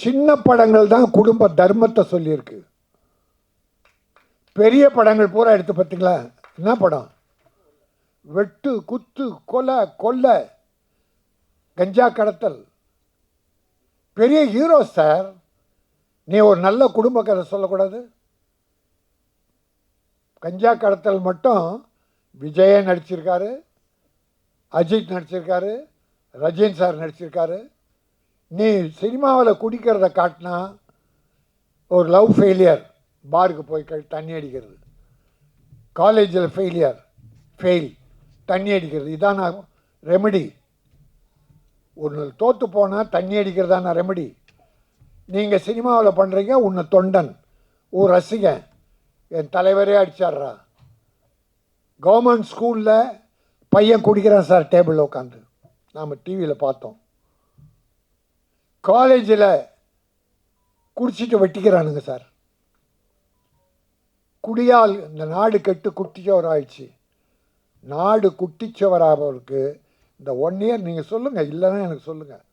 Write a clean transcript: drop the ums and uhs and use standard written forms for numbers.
சின்ன படங்கள் தான் குடும்ப தர்மத்தை சொல்லியிருக்கு. பெரிய படங்கள் பூரா எடுத்து பார்த்தீங்களா? என்ன படம்? வெட்டு, குத்து, கொலை, கொள்ளை, கஞ்சா கடத்தல். பெரிய ஹீரோ சார். நீ ஒரு நல்ல குடும்ப கதை சொல்லக்கூடாது? கஞ்சா கடத்தல் மட்டும் விஜய நடிச்சிருக்காரு, அஜித் நடிச்சிருக்காரு, ரஜினி சார் நடிச்சிருக்காரு. நீ சினிமாவில் குடிக்கிறத காட்டினா ஒரு லவ் ஃபெயிலியர், பாருக்கு போய் தண்ணி அடிக்கிறது, காலேஜில் ஃபெயில் தண்ணி அடிக்கிறது, இதான் ரெமெடி. ஒன்று தோற்று போனால் தண்ணி அடிக்கிறதான ரெமெடி. நீங்கள் சினிமாவில் பண்ணுறீங்க, உன்னை தொண்டன், ஒரு ரசிகன், என் தலைவரே அடிச்சாடுறா. கவர்மெண்ட் ஸ்கூலில் பையன் குடிக்கிறான் சார் டேபிளில் உட்காந்து, நாம் டிவியில் பார்த்தோம். காலேஜில் குடிச்சிட்டு வெட்டிக்கிறானுங்க சார். குடியால் இந்த நாடு கெட்டு குட்டிச்சவர் ஆயிடுச்சு. நாடு குட்டிச்சவராக இந்த 1 இயர் நீங்கள் சொல்லுங்கள், இல்லைன்னா எனக்கு சொல்லுங்கள்.